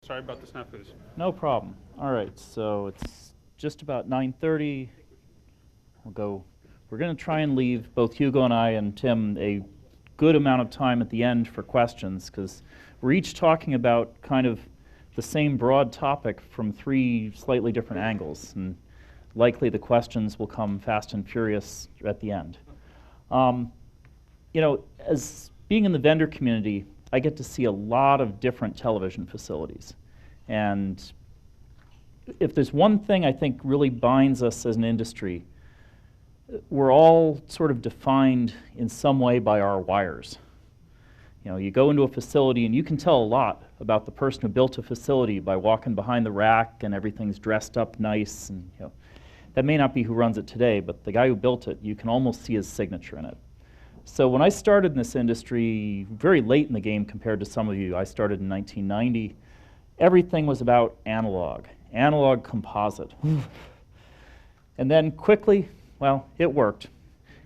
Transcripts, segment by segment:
Sorry about the snafus. No problem. All right, so it's just about 9:30. We're going to try and leave both Hugo and I and Tim a good amount of time at the end for questions, because we're each talking about kind of the same broad topic from three slightly different angles, and likely the questions will come fast and furious at the end. As being in the vendor community, I get to see a lot of different television facilities. And if there's one thing I think really binds us as an industry, we're all sort of defined in some way by our wires. You go into a facility and you can tell a lot about the person who built a facility by walking behind the rack and everything's dressed up nice. And that may not be who runs it today, but the guy who built it, you can almost see his signature in it. So when I started in this industry, very late in the game compared to some of you, I started in 1990, everything was about analog composite. And then quickly, well, it worked.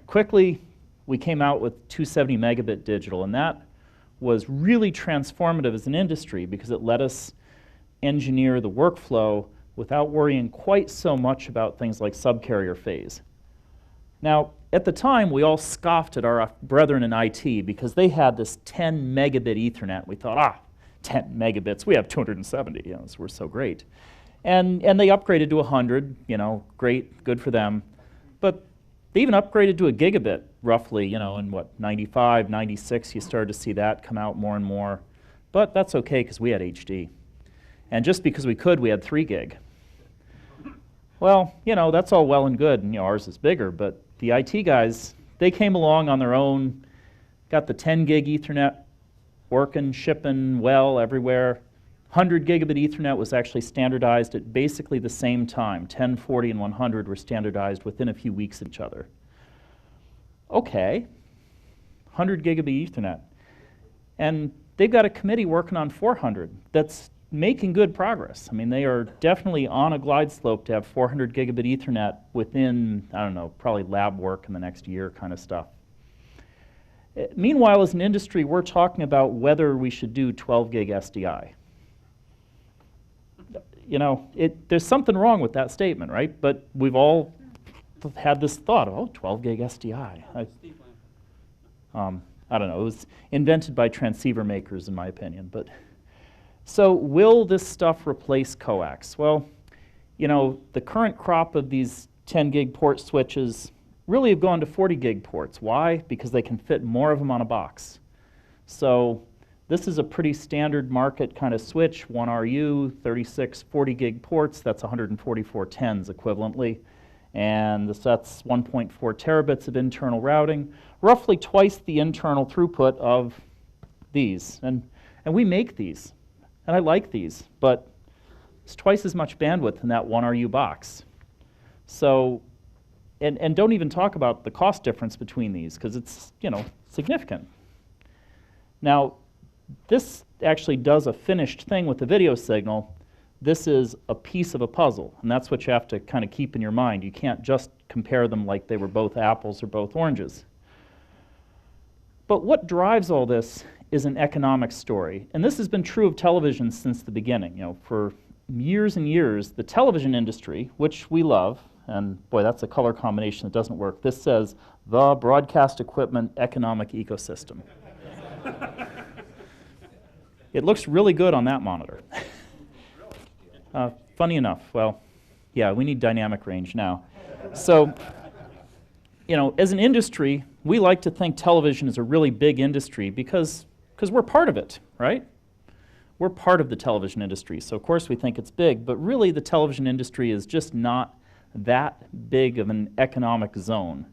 Quickly, we came out with 270 megabit digital, and that was really transformative as an industry because it let us engineer the workflow without worrying quite so much about things like subcarrier phase. Now, at the time, we all scoffed at our brethren in IT because they had this 10 megabit Ethernet. We thought, 10 megabits, we have 270, so we're so great. And they upgraded to 100, great, good for them. But they even upgraded to a gigabit, roughly, in what, 95, 96, you started to see that come out more and more. But that's okay, because we had HD. And just because we could, we had 3 gig. Well, that's all well and good, and ours is bigger, but the IT guys, they came along on their own, got the 10 gig Ethernet working, shipping well everywhere. 100 gigabit Ethernet was actually standardized at basically the same time. 10, 40, and 100 were standardized within a few weeks of each other. Okay, 100 gigabit Ethernet. And they've got a committee working on 400 that's making good progress. I mean, they are definitely on a glide slope to have 400 gigabit Ethernet within, I don't know, probably lab work in the next year kind of stuff. Meanwhile, as an industry, we're talking about whether we should do 12 gig SDI. There's something wrong with that statement, right? But we've all had this thought, 12 gig SDI. I don't know, it was invented by transceiver makers, in my opinion. But so will this stuff replace coax? Well, the current crop of these 10 gig port switches really have gone to 40 gig ports. Why? Because they can fit more of them on a box. So this is a pretty standard market kind of switch, 1 RU, 36 40 gig ports, that's 144 10s equivalently. And that's 1.4 terabits of internal routing, roughly twice the internal throughput of these. And we make these. And I like these, but it's twice as much bandwidth in that 1 RU box. So, and don't even talk about the cost difference between these, because it's, significant. Now, this actually does a finished thing with the video signal. This is a piece of a puzzle, and that's what you have to kind of keep in your mind. You can't just compare them like they were both apples or both oranges. But what drives all this is an economic story. And this has been true of television since the beginning. For years and years, the television industry, which we love, and boy, that's a color combination that doesn't work. This says, the broadcast equipment economic ecosystem. It looks really good on that monitor. Funny enough, well, yeah, we need dynamic range now. So, as an industry, we like to think television is a really big industry because we're part of it, right? We're part of the television industry, so of course we think it's big, but really the television industry is just not that big of an economic zone.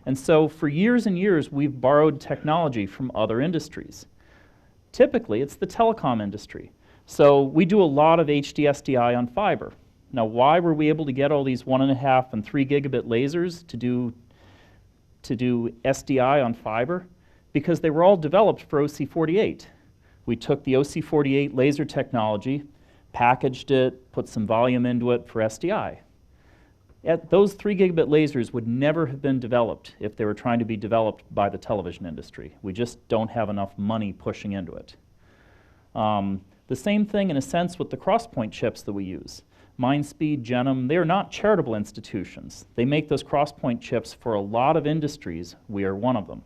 And so for years and years, we've borrowed technology from other industries. Typically, it's the telecom industry. So we do a lot of HDSDI on fiber. Now, why were we able to get all these 1.5 and 3 gigabit lasers to do SDI on fiber? Because they were all developed for OC48. We took the OC48 laser technology, packaged it, put some volume into it for SDI. Those 3 gigabit lasers would never have been developed if they were trying to be developed by the television industry. We just don't have enough money pushing into it. The same thing, in a sense, with the crosspoint chips that we use. Mindspeed, Genum, they are not charitable institutions. They make those crosspoint chips for a lot of industries. We are one of them.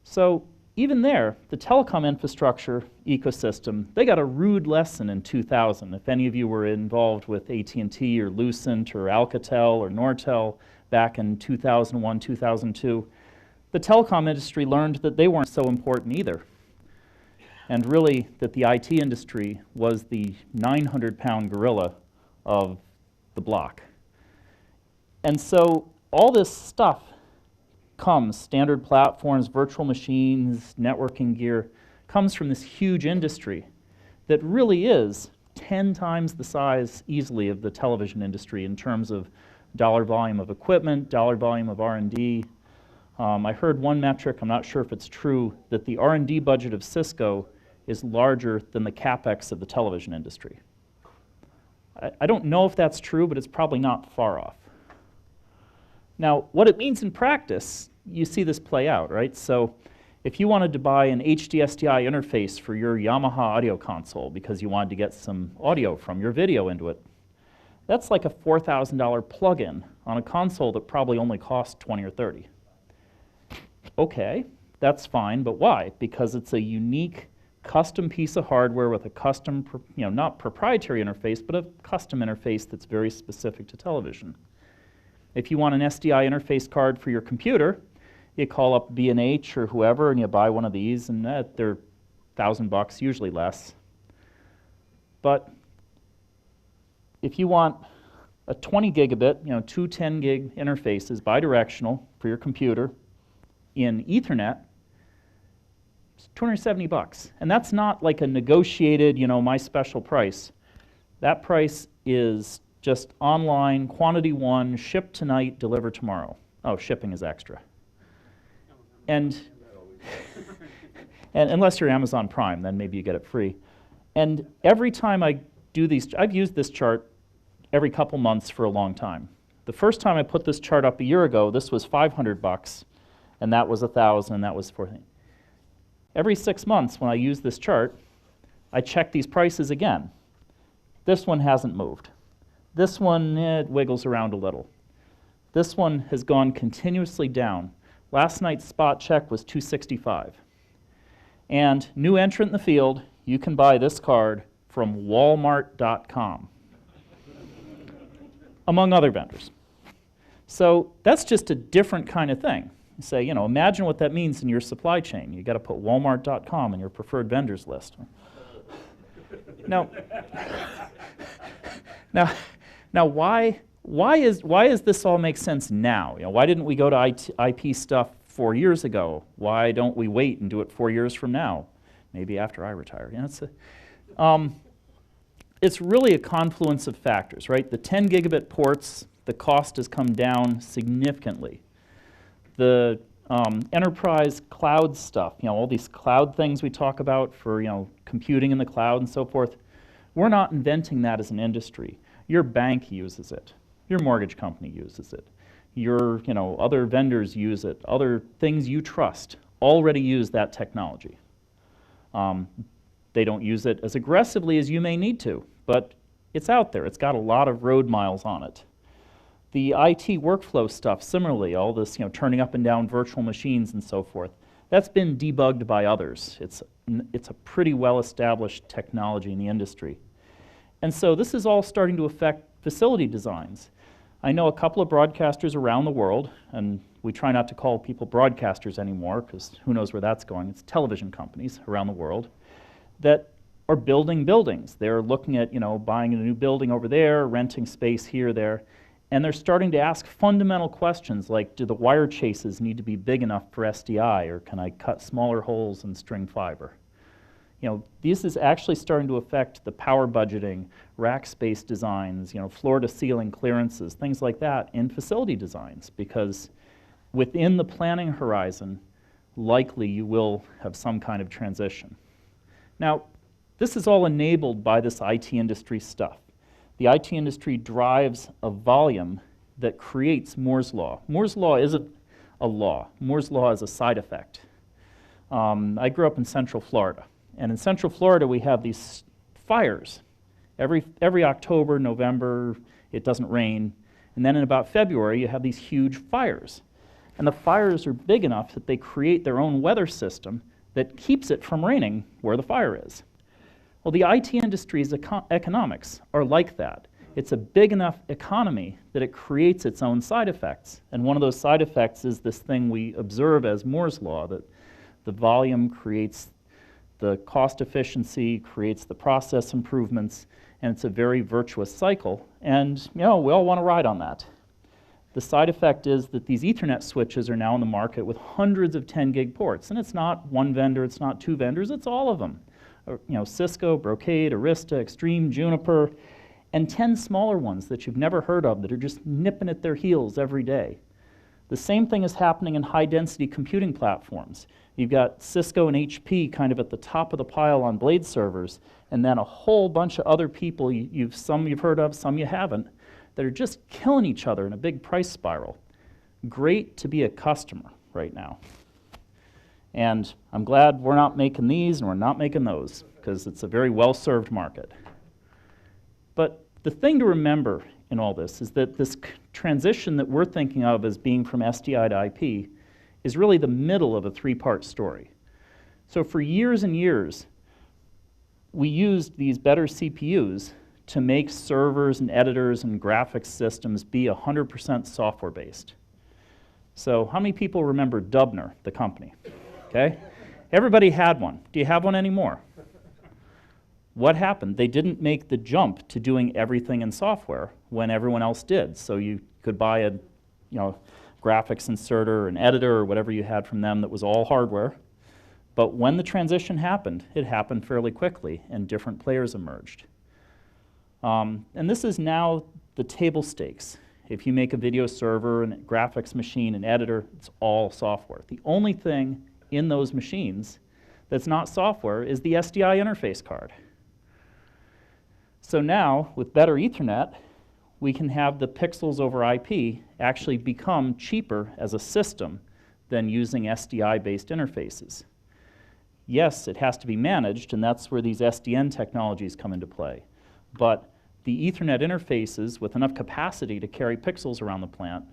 So even there, the telecom infrastructure ecosystem, they got a rude lesson in 2000. If any of you were involved with AT&T or Lucent or Alcatel or Nortel back in 2001, 2002, the telecom industry learned that they weren't so important either. And really, that the IT industry was the 900-pound gorilla of the block. And so all this stuff comes, standard platforms, virtual machines, networking gear, comes from this huge industry that really is 10 times the size easily of the television industry in terms of dollar volume of equipment, dollar volume of R&D. I heard one metric, I'm not sure if it's true, that the R&D budget of Cisco is larger than the CapEx of the television industry. I don't know if that's true, but it's probably not far off. Now, what it means in practice, you see this play out, right? So if you wanted to buy an HD SDI interface for your Yamaha audio console because you wanted to get some audio from your video into it, that's like a $4,000 plug-in on a console that probably only costs 20 or 30. Okay, that's fine, but why? Because it's a unique custom piece of hardware with a custom, not proprietary interface, but a custom interface that's very specific to television. If you want an SDI interface card for your computer, you call up B&H or whoever and you buy one of these, and they're $1,000, usually less. But if you want a 20 gigabit, two 10 gig interfaces bidirectional for your computer in Ethernet, it's $270. And that's not like a negotiated, my special price. That price is just online, quantity one, ship tonight, deliver tomorrow. Oh, shipping is extra. And unless you're Amazon Prime, then maybe you get it free. And every time I do these, I've used this chart every couple months for a long time. The first time I put this chart up a year ago, this was $500, and that was $1,000, and that was $4,000. Every 6 months when I use this chart, I check these prices again. This one hasn't moved. This one, it wiggles around a little. This one has gone continuously down. Last night's spot check was $265. And new entrant in the field, you can buy this card from Walmart.com, among other vendors. So that's just a different kind of thing. You say, imagine what that means in your supply chain. You've got to put Walmart.com in your preferred vendors list. Now, why does this all make sense now? Why didn't we go to IP stuff 4 years ago? Why don't we wait and do it 4 years from now? Maybe after I retire. It's really a confluence of factors, right? The 10 gigabit ports, the cost has come down significantly. The enterprise cloud stuff, all these cloud things we talk about for computing in the cloud and so forth, we're not inventing that as an industry. Your bank uses it. Your mortgage company uses it. Your other vendors use it. Other things you trust already use that technology. They don't use it as aggressively as you may need to, but it's out there. It's got a lot of road miles on it. The IT workflow stuff, similarly, all this turning up and down virtual machines and so forth, that's been debugged by others. It's a pretty well-established technology in the industry. And so this is all starting to affect facility designs. I know a couple of broadcasters around the world, and we try not to call people broadcasters anymore because who knows where that's going. It's television companies around the world that are building buildings. They're looking at buying a new building over there, renting space here, there. And they're starting to ask fundamental questions like, do the wire chases need to be big enough for SDI, or can I cut smaller holes in string fiber? This is actually starting to affect the power budgeting, rack space designs, floor-to-ceiling clearances, things like that in facility designs, because within the planning horizon, likely you will have some kind of transition. Now, this is all enabled by this IT industry stuff. The IT industry drives a volume that creates Moore's Law. Moore's Law isn't a law. Moore's Law is a side effect. I grew up in Central Florida, And in Central Florida, we have these fires. Every October, November, it doesn't rain. And then in about February, you have these huge fires. And the fires are big enough that they create their own weather system that keeps it from raining where the fire is. Well, the IT industry's economics are like that. It's a big enough economy that it creates its own side effects. And one of those side effects is this thing we observe as Moore's law, that the volume creates the cost efficiency, creates the process improvements, and it's a very virtuous cycle. And we all want to ride on that. The side effect is that these Ethernet switches are now in the market with hundreds of 10 gig ports. And it's not one vendor, it's not two vendors, it's all of them. Cisco, Brocade, Arista, Extreme, Juniper, and 10 smaller ones that you've never heard of that are just nipping at their heels every day. The same thing is happening in high-density computing platforms. You've got Cisco and HP kind of at the top of the pile on blade servers, and then a whole bunch of other people, some you've heard of, some you haven't, that are just killing each other in a big price spiral. Great to be a customer right now. And I'm glad we're not making these and we're not making those, because it's a very well-served market. But the thing to remember in all this is that this transition that we're thinking of as being from SDI to IP is really the middle of a three-part story. So for years and years, we used these better CPUs to make servers and editors and graphics systems be 100% software-based. So how many people remember Dubner, the company? Okay? Everybody had one. Do you have one anymore? What happened? They didn't make the jump to doing everything in software when everyone else did. So you could buy a graphics inserter, an editor, or whatever you had from them that was all hardware. But when the transition happened, it happened fairly quickly, and different players emerged. And this is now the table stakes. If you make a video server, and a graphics machine, an editor, it's all software. The only thing in those machines that's not software is the SDI interface card. So now, with better Ethernet, we can have the pixels over IP actually become cheaper as a system than using SDI-based interfaces. Yes, it has to be managed, and that's where these SDN technologies come into play. But the Ethernet interfaces with enough capacity to carry pixels around the plant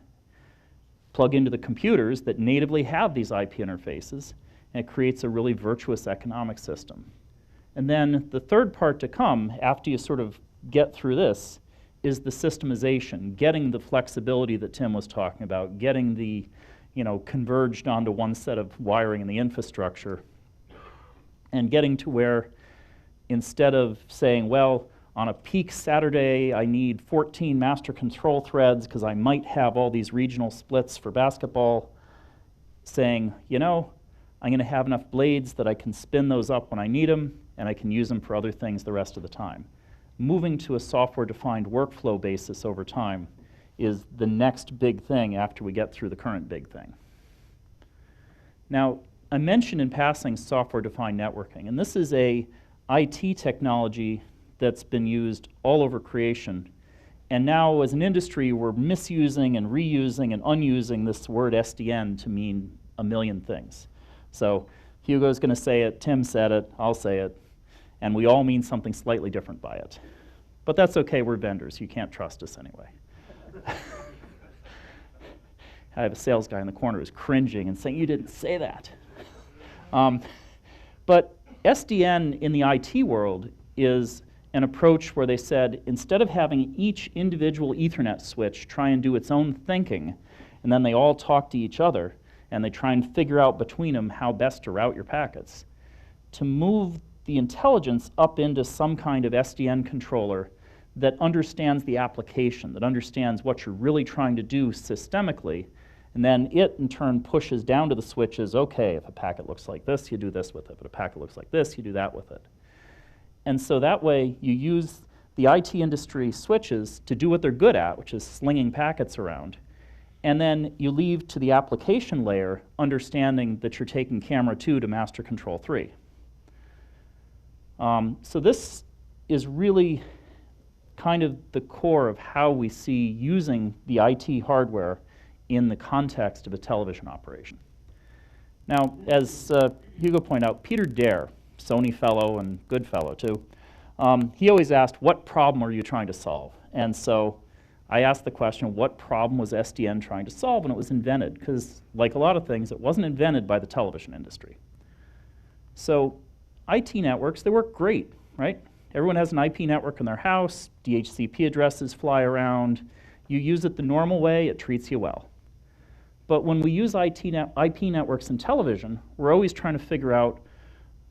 plug into the computers that natively have these IP interfaces, and it creates a really virtuous economic system. And then the third part to come, after you sort of get through this, is the systemization, getting the flexibility that Tim was talking about, getting the converged onto one set of wiring in the infrastructure, and getting to where instead of saying, well, on a peak Saturday, I need 14 master control threads because I might have all these regional splits for basketball, saying, I'm going to have enough blades that I can spin those up when I need them, and I can use them for other things the rest of the time. Moving to a software-defined workflow basis over time is the next big thing after we get through the current big thing. Now, I mentioned in passing software-defined networking, and this is a IT technology that's been used all over creation. And now, as an industry, we're misusing and reusing and unusing this word SDN to mean a million things. So Hugo's going to say it, Tim said it, I'll say it, and we all mean something slightly different by it. But that's okay, we're vendors. You can't trust us anyway. I have a sales guy in the corner who's cringing and saying, you didn't say that. But SDN in the IT world is an approach where they said, instead of having each individual Ethernet switch try and do its own thinking, and then they all talk to each other, and they try and figure out between them how best to route your packets, to move the intelligence up into some kind of SDN controller that understands the application, that understands what you're really trying to do systemically, and then it, in turn, pushes down to the switches, okay, if a packet looks like this, you do this with it. If a packet looks like this, you do that with it. And so that way, you use the IT industry switches to do what they're good at, which is slinging packets around. And then you leave to the application layer understanding that you're taking camera 2 to master control 3. So this is really kind of the core of how we see using the IT hardware in the context of a television operation. Now, as Hugo pointed out, Peter Dare Sony fellow and good fellow too, he always asked, what problem are you trying to solve? And so I asked the question, what problem was SDN trying to solve? And it was invented, because like a lot of things, it wasn't invented by the television industry. So IT networks, they work great, right? Everyone has an IP network in their house, DHCP addresses fly around. You use it the normal way, it treats you well. But when we use IP networks in television, we're always trying to figure out,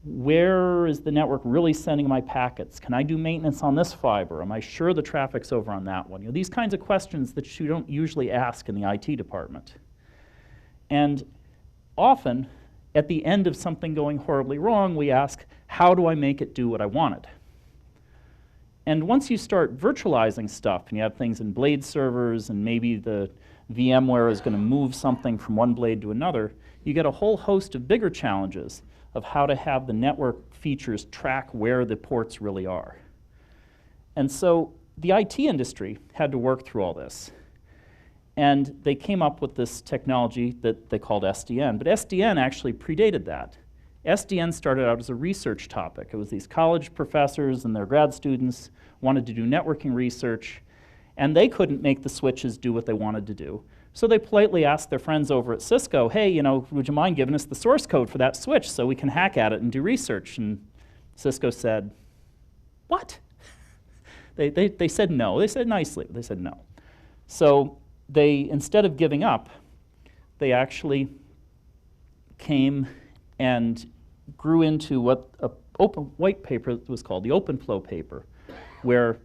where is the network really sending my packets? Can I do maintenance on this fiber? Am I sure the traffic's over on that one? You know, these kinds of questions that you don't usually ask in the IT department. And often, at the end of something going horribly wrong, we ask, how do I make it do what I wanted? And once you start virtualizing stuff, and you have things in blade servers, and maybe the VMware is going to move something from one blade to another, you get a whole host of bigger challenges of how to have the network features track where the ports really are. And so the IT industry had to work through all this. And they came up with this technology that they called SDN. But SDN actually predated that. SDN started out as a research topic. It was these college professors and their grad students wanted to do networking research, and they couldn't make the switches do what they wanted to do. So they politely asked their friends over at Cisco, hey, you know, would you mind giving us the source code for that switch so we can hack at it and do research? And Cisco said, what? They said no. They said nicely, but they said no. So they, instead of giving up, they actually came and grew into what a open white paper was called, the OpenFlow paper, where,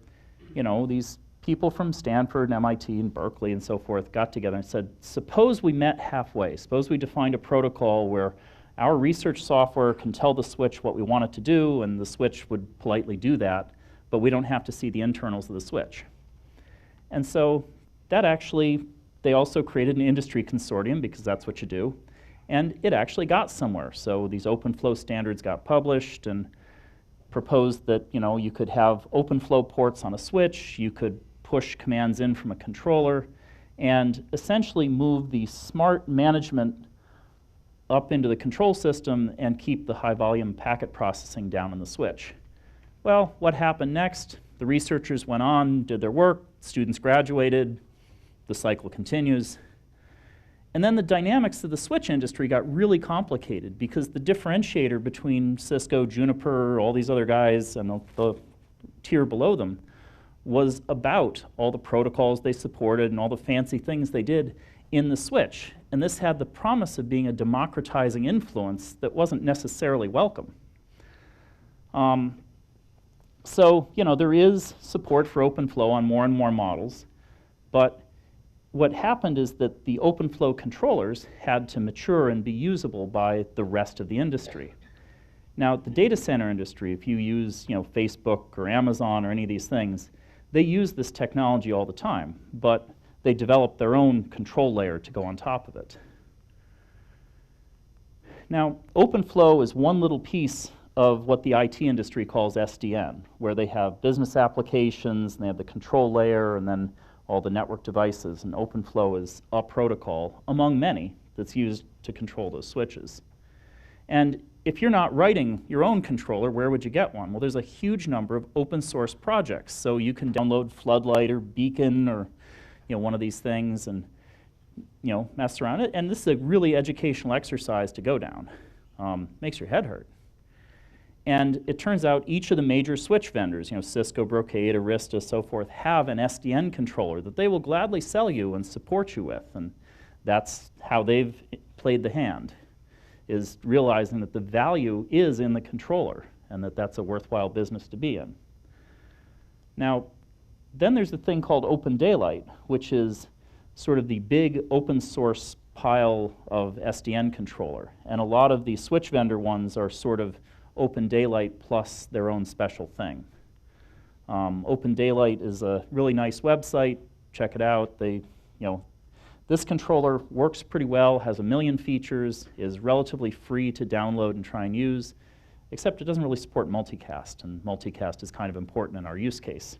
you know, these people from Stanford and MIT and Berkeley and so forth got together and said, suppose we met halfway. Suppose we defined a protocol where our research software can tell the switch what we want it to do, and the switch would politely do that, but we don't have to see the internals of the switch. And so that actually, they also created an industry consortium, because that's what you do, and it actually got somewhere. So these OpenFlow standards got published and proposed that, you know, you could have OpenFlow ports on a switch, you could push commands in from a controller, and essentially move the smart management up into the control system and keep the high volume packet processing down in the switch. Well, what happened next? The researchers went on, did their work, students graduated, the cycle continues. And then the dynamics of the switch industry got really complicated, because the differentiator between Cisco, Juniper, all these other guys, and the tier below them was about all the protocols they supported and all the fancy things they did in the switch. And this had the promise of being a democratizing influence that wasn't necessarily welcome. So, you know, there is support for OpenFlow on more and more models, but what happened is that the OpenFlow controllers had to mature and be usable by the rest of the industry. Now, the data center industry, if you use, you know, Facebook or Amazon or any of these things, they use this technology all the time, but they develop their own control layer to go on top of it. Now, OpenFlow is one little piece of what the IT industry calls SDN, where they have business applications, and they have the control layer, and then all the network devices, and OpenFlow is a protocol among many that's used to control those switches. And if you're not writing your own controller, where would you get one? Well, there's a huge number of open source projects, so you can download Floodlight or Beacon or, you know, one of these things and, you know, mess around it. And this is a really educational exercise to go down. Makes your head hurt. And it turns out each of the major switch vendors, you know, Cisco, Brocade, Arista, so forth, have an SDN controller that they will gladly sell you and support you with. And that's how they've played the hand, is realizing that the value is in the controller and that that's a worthwhile business to be in. Now, then there's a thing called Open Daylight, which is sort of the big open source pile of SDN controller. And a lot of the switch vendor ones are sort of Open Daylight plus their own special thing. Open Daylight is a really nice website. Check it out. They, you know, this controller works pretty well, has 1 million features, is relatively free to download and try and use, except it doesn't really support multicast, and multicast is kind of important in our use case.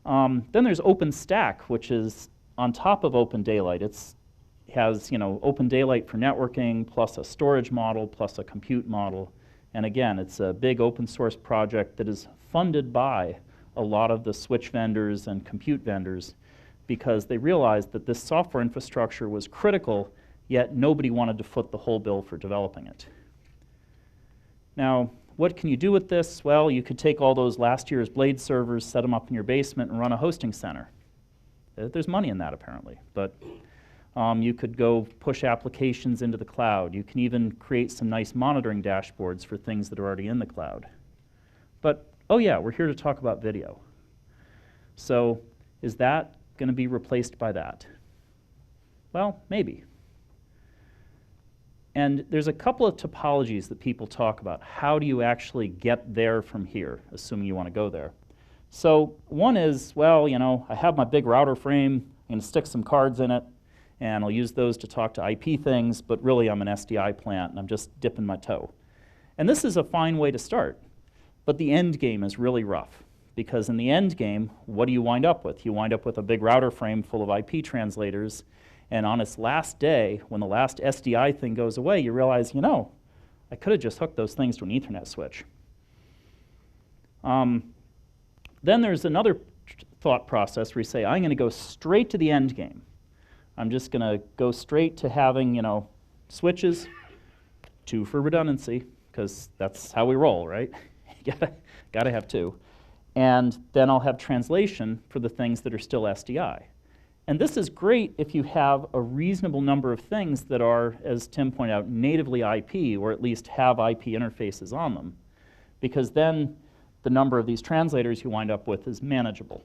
Then there's OpenStack, which is on top of Open Daylight. It has, you know, Open Daylight for networking, plus a storage model, plus a compute model, And again, it's a big open source project that is funded by a lot of the switch vendors and compute vendors because they realized that this software infrastructure was critical, yet nobody wanted to foot the whole bill for developing it. Now, what can you do with this? Well, you could take all those last year's Blade servers, set them up in your basement, and run a hosting center. There's money in that, apparently. But you could go push applications into the cloud. You can even create some nice monitoring dashboards for things that are already in the cloud. But, oh yeah, we're here to talk about video. So is that going to be replaced by that? Well, maybe. And there's a couple of topologies that people talk about. How do you actually get there from here, assuming you want to go there? So one is, well, you know, I have my big router frame. I'm going to stick some cards in it, and I'll use those to talk to IP things, but really I'm an SDI plant, and I'm just dipping my toe. And this is a fine way to start. But the end game is really rough, because in the end game, what do you wind up with? You wind up with a big router frame full of IP translators, and on its last day, when the last SDI thing goes away, you realize, you know, I could have just hooked those things to an Ethernet switch. Then there's another thought process where you say, I'm going to go straight to the end game. I'm just going to go straight to having, you know, switches, 2 for redundancy, because that's how we roll, right? You gotta have 2. And then I'll have translation for the things that are still SDI. And this is great if you have a reasonable number of things that are, as Tim pointed out, natively IP, or at least have IP interfaces on them, because then the number of these translators you wind up with is manageable.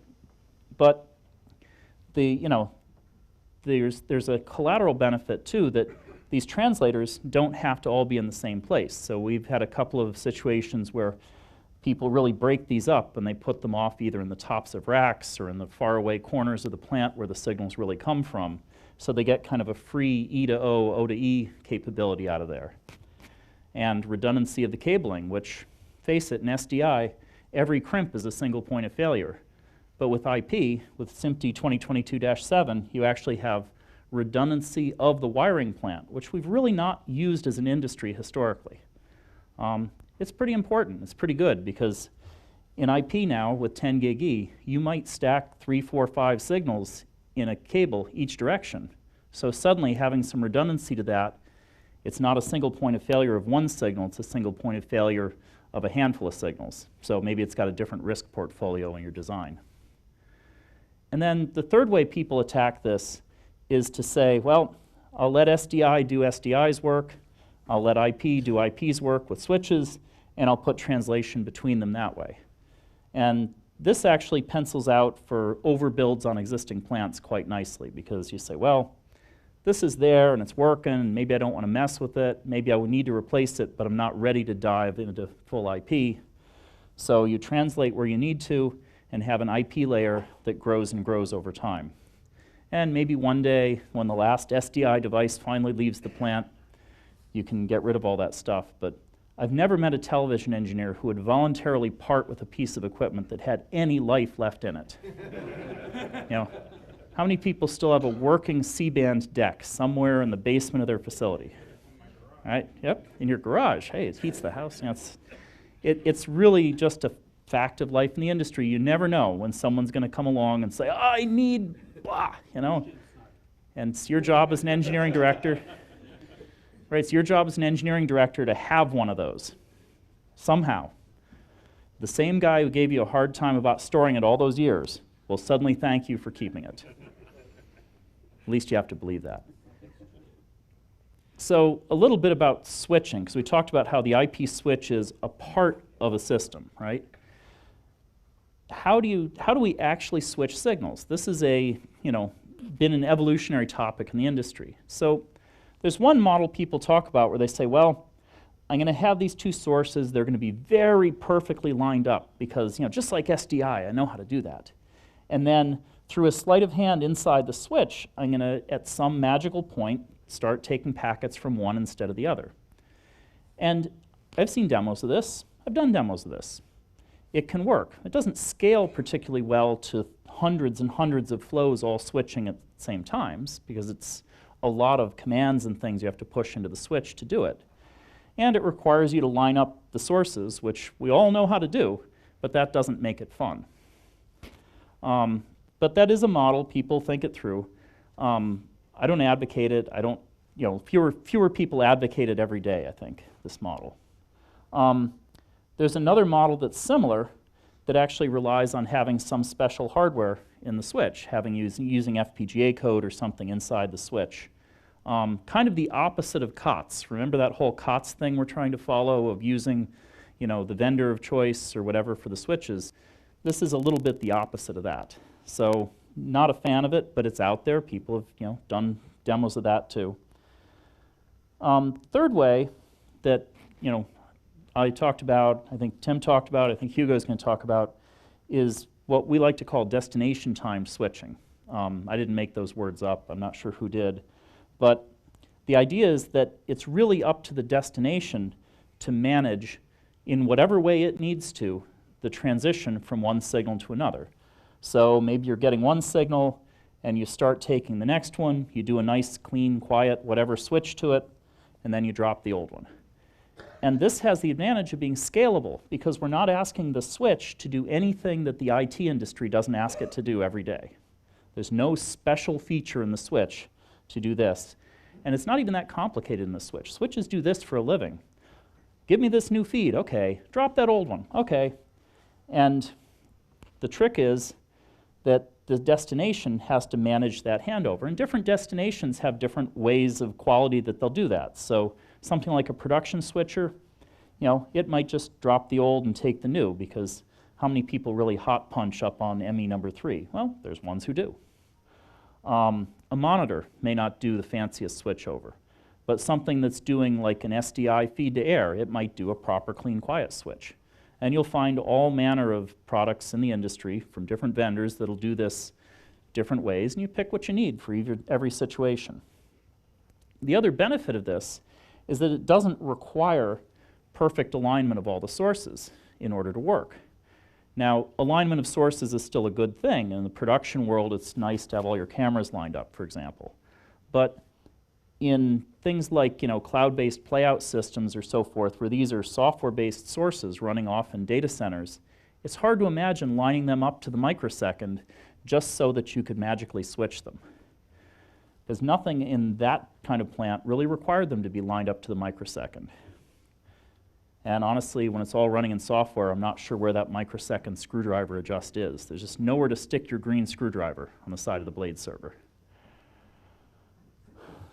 But there's a collateral benefit too, that these translators don't have to all be in the same place. So we've had a couple of situations where people really break these up and they put them off either in the tops of racks or in the faraway corners of the plant where the signals really come from. So they get kind of a free E to O, O to E capability out of there. And redundancy of the cabling, which, face it, in SDI, every crimp is a single point of failure. But with IP, with SMPTE 2022-7, you actually have redundancy of the wiring plant, which we've really not used as an industry historically. It's pretty important. It's pretty good because in IP now with 10 gig E, you might stack 3, 4, 5 signals in a cable each direction. So suddenly having some redundancy to that, it's not a single point of failure of one signal, it's a single point of failure of a handful of signals. So maybe it's got a different risk portfolio in your design. And then the third way people attack this is to say, well, I'll let SDI do SDI's work, I'll let IP do IP's work with switches, and I'll put translation between them that way. And this actually pencils out for overbuilds on existing plants quite nicely because you say, well, this is there and it's working, and maybe I don't want to mess with it, maybe I would need to replace it, but I'm not ready to dive into full IP. So you translate where you need to and have an IP layer that grows and grows over time. And maybe one day when the last SDI device finally leaves the plant, you can get rid of all that stuff. But I've never met a television engineer who would voluntarily part with a piece of equipment that had any life left in it. You know, how many people still have a working C-band deck somewhere in the basement of their facility? Right? Yep, in your garage. Hey, it heats the house. You know, it's really just a fact of life in the industry. You never know when someone's going to come along and say, I need blah, you know. And it's your job as an engineering director. Right, it's your job as an engineering director to have one of those, somehow. The same guy who gave you a hard time about storing it all those years will suddenly thank you for keeping it. At least you have to believe that. So a little bit about switching, because we talked about how the IP switch is a part of a system, right? How do we actually switch signals? This is been an evolutionary topic in the industry. So there's one model people talk about where they say, well, I'm going to have these 2 sources. They're going to be very perfectly lined up because, just like SDI, I know how to do that. And then through a sleight of hand inside the switch, I'm going to, at some magical point, start taking packets from one instead of the other. And I've seen demos of this. I've done demos of this. It can work. It doesn't scale particularly well to hundreds and hundreds of flows all switching at the same times because it's a lot of commands and things you have to push into the switch to do it. And it requires you to line up the sources, which we all know how to do, but that doesn't make it fun. But that is a model. People think it through. I don't advocate it. I don't, fewer people advocate it every day, I think, this model. There's another model that's similar that actually relies on having some special hardware in the switch, using FPGA code or something inside the switch. Kind of the opposite of COTS. Remember that whole COTS thing we're trying to follow of using, the vendor of choice or whatever for the switches? This is a little bit the opposite of that. So not a fan of it, but it's out there. People have, done demos of that too. Third way that, I talked about, I think Tim talked about, I think Hugo's going to talk about, is what we like to call destination time switching. I didn't make those words up. I'm not sure who did. But the idea is that it's really up to the destination to manage, in whatever way it needs to, the transition from one signal to another. So maybe you're getting one signal and you start taking the next one, you do a nice, clean, quiet, whatever switch to it, and then you drop the old one. And this has the advantage of being scalable because we're not asking the switch to do anything that the IT industry doesn't ask it to do every day. There's no special feature in the switch to do this. And it's not even that complicated in the switch. Switches do this for a living. Give me this new feed, okay. Drop that old one, okay. And the trick is that the destination has to manage that handover. And different destinations have different ways of quality that they'll do that. So something like a production switcher, it might just drop the old and take the new, because how many people really hot punch up on ME number 3? Well, there's ones who do. A monitor may not do the fanciest switch over, but something that's doing like an SDI feed to air, it might do a proper clean quiet switch. And you'll find all manner of products in the industry from different vendors that'll do this different ways, and you pick what you need for every situation. The other benefit of this is that it doesn't require perfect alignment of all the sources in order to work. Now, alignment of sources is still a good thing. In the production world, it's nice to have all your cameras lined up, for example. But in things like, cloud-based playout systems or so forth, where these are software-based sources running off in data centers, it's hard to imagine lining them up to the microsecond just so that you could magically switch them. Because nothing in that kind of plant really required them to be lined up to the microsecond. And honestly, when it's all running in software, I'm not sure where that microsecond screwdriver adjust is. There's just nowhere to stick your green screwdriver on the side of the blade server.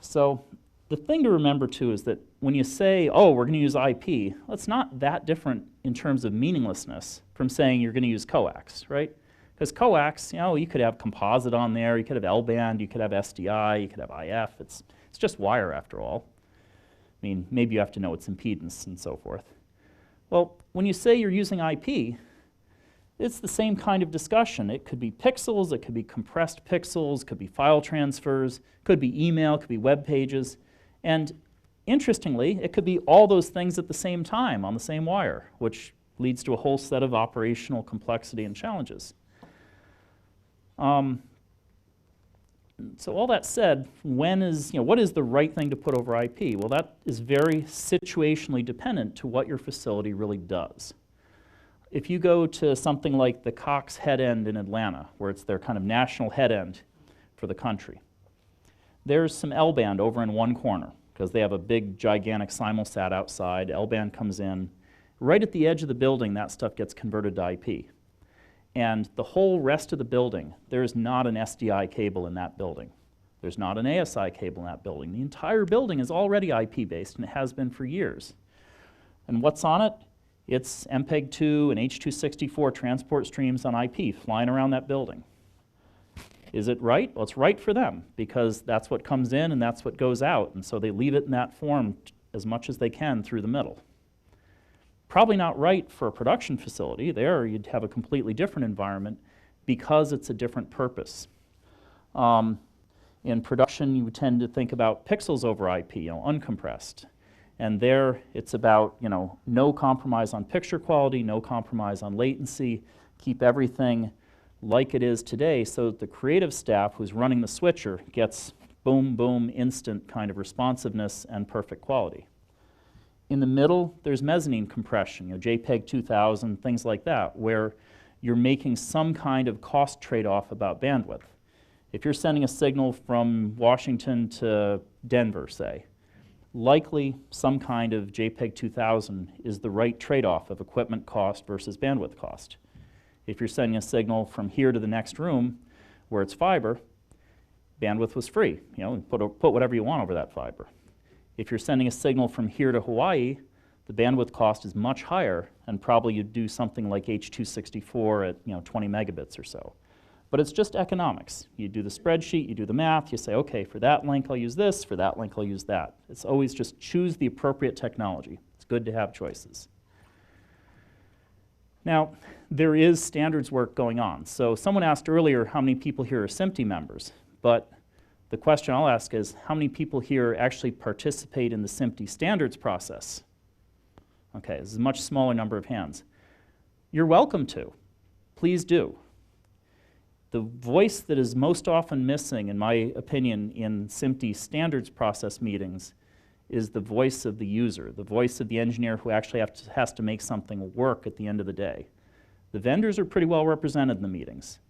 So the thing to remember too is that when you say, oh, we're going to use IP, that's not that different in terms of meaninglessness from saying you're going to use coax, right? Because coax, you could have composite on there, you could have L-band, you could have SDI, you could have IF. It's just wire after all. I mean, maybe you have to know its impedance and so forth. Well, when you say you're using IP, it's the same kind of discussion. It could be pixels, it could be compressed pixels, could be file transfers, could be email, could be web pages. And interestingly, it could be all those things at the same time on the same wire, which leads to a whole set of operational complexity and challenges. So all that said, what is the right thing to put over IP? Well, that is very situationally dependent to what your facility really does. If you go to something like the Cox head end in Atlanta, where it's their kind of national head end for the country, there's some L-band over in one corner, because they have a big, gigantic simulsat outside. L-band comes in. Right at the edge of the building, that stuff gets converted to IP. And the whole rest of the building, there is not an SDI cable in that building. There's not an ASI cable in that building. The entire building is already IP-based, and it has been for years. And what's on it? It's MPEG-2 and H.264 transport streams on IP flying around that building. Is it right? Well, it's right for them, because that's what comes in and that's what goes out, and so they leave it in that form as much as they can through the middle. Probably not right for a production facility. There you'd have a completely different environment because it's a different purpose. In production, you tend to think about pixels over IP, uncompressed. And there it's about no compromise on picture quality, no compromise on latency, keep everything like it is today so that the creative staff who's running the switcher gets boom, boom, instant kind of responsiveness and perfect quality. In the middle, there's mezzanine compression, JPEG 2000, things like that, where you're making some kind of cost trade-off about bandwidth. If you're sending a signal from Washington to Denver, say, likely some kind of JPEG 2000 is the right trade-off of equipment cost versus bandwidth cost. If you're sending a signal from here to the next room where it's fiber, bandwidth was free. Put whatever you want over that fiber. If you're sending a signal from here to Hawaii, the bandwidth cost is much higher, and probably you'd do something like H.264 at 20 megabits or so. But it's just economics. You do the spreadsheet, you do the math, you say, okay, for that link I'll use this, for that link I'll use that. It's always just choose the appropriate technology. It's good to have choices. Now, there is standards work going on. So someone asked earlier how many people here are SMPTE members, but the question I'll ask is, how many people here actually participate in the SMPTE standards process? Okay, this is a much smaller number of hands. You're welcome to. Please do. The voice that is most often missing, in my opinion, in SMPTE standards process meetings is the voice of the user, the voice of the engineer who actually has to make something work at the end of the day. The vendors are pretty well represented in the meetings.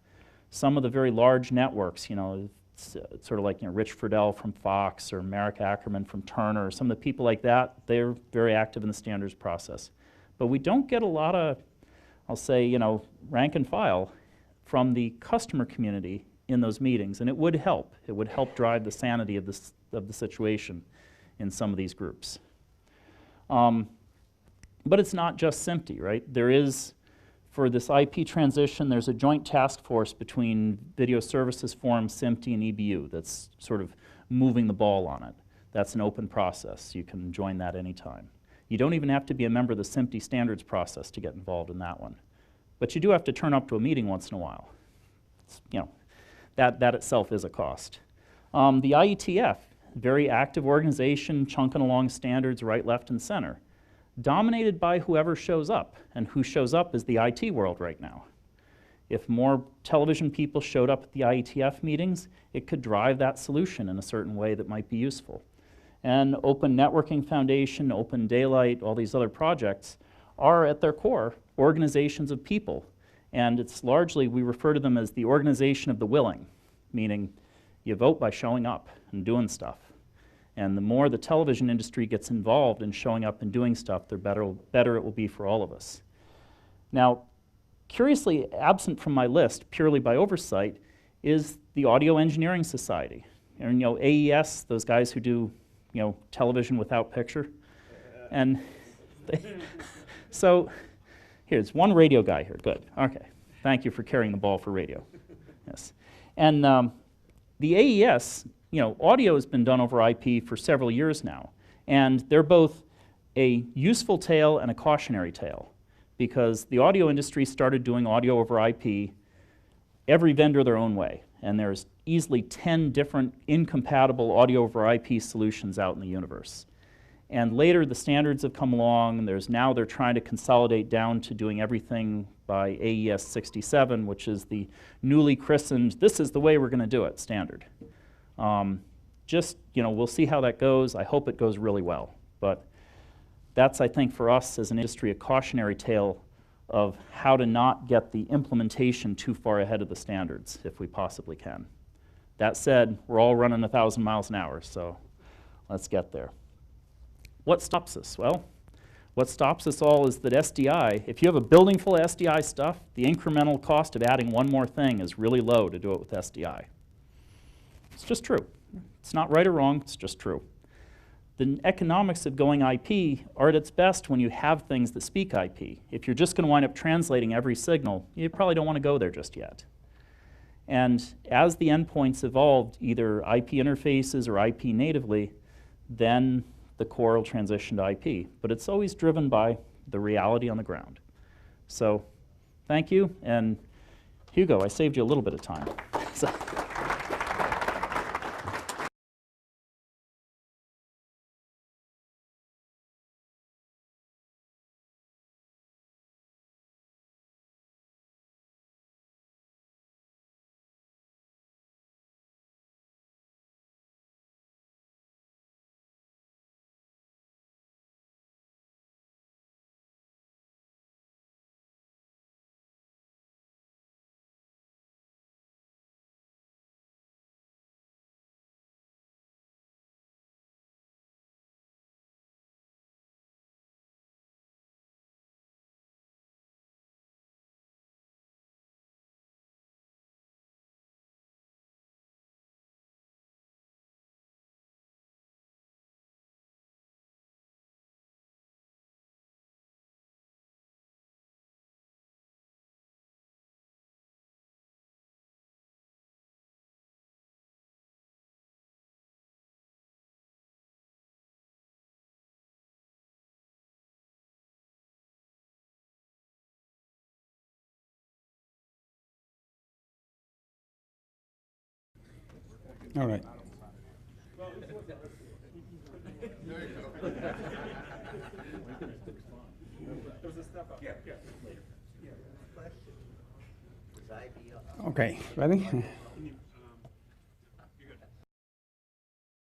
Some of the very large networks, it's sort of like Rich Friedel from Fox or Marek Ackerman from Turner, or some of the people like that, they're very active in the standards process. But we don't get a lot of, I'll say, rank and file from the customer community in those meetings, and it would help. It would help drive the sanity of the situation in some of these groups. But it's not just SMPTE, right? There is, for this IP transition, there's a joint task force between Video Services Forum, SMPTE, and EBU that's sort of moving the ball on it. That's an open process. You can join that anytime. You don't even have to be a member of the SMPTE standards process to get involved in that one. But you do have to turn up to a meeting once in a while. That itself is a cost. The IETF, very active organization, chunking along standards right, left, and center. Dominated by whoever shows up, and who shows up is the IT world right now. If more television people showed up at the IETF meetings, it could drive that solution in a certain way that might be useful. And Open Networking Foundation, Open Daylight, all these other projects are at their core organizations of people. And it's largely, we refer to them as the organization of the willing, meaning you vote by showing up and doing stuff. And the more the television industry gets involved in showing up and doing stuff, the better it will be for all of us. Now, curiously absent from my list, purely by oversight, is the Audio Engineering Society. And AES, those guys who do television without picture. And so here's one radio guy here. Good. Okay. Thank you for carrying the ball for radio. Yes. And the AES, audio has been done over IP for several years now. And they're both a useful tale and a cautionary tale, because the audio industry started doing audio over IP, every vendor their own way. And there's easily 10 different incompatible audio over IP solutions out in the universe. And later the standards have come along, and now they're trying to consolidate down to doing everything by AES 67, which is the newly christened, this is the way we're going to do it, standard. We'll see how that goes. I hope it goes really well. But that's, I think, for us as an industry, a cautionary tale of how to not get the implementation too far ahead of the standards, if we possibly can. That said, we're all running 1,000 miles an hour, so let's get there. What stops us? Well, what stops us all is that SDI, if you have a building full of SDI stuff, the incremental cost of adding one more thing is really low to do it with SDI. It's just true. It's not right or wrong, it's just true. The economics of going IP are at its best when you have things that speak IP. If you're just going to wind up translating every signal, you probably don't want to go there just yet. And as the endpoints evolved, either IP interfaces or IP natively, then the core will transition to IP. But it's always driven by the reality on the ground. So thank you. And Hugo, I saved you a little bit of time. All right. Okay, ready?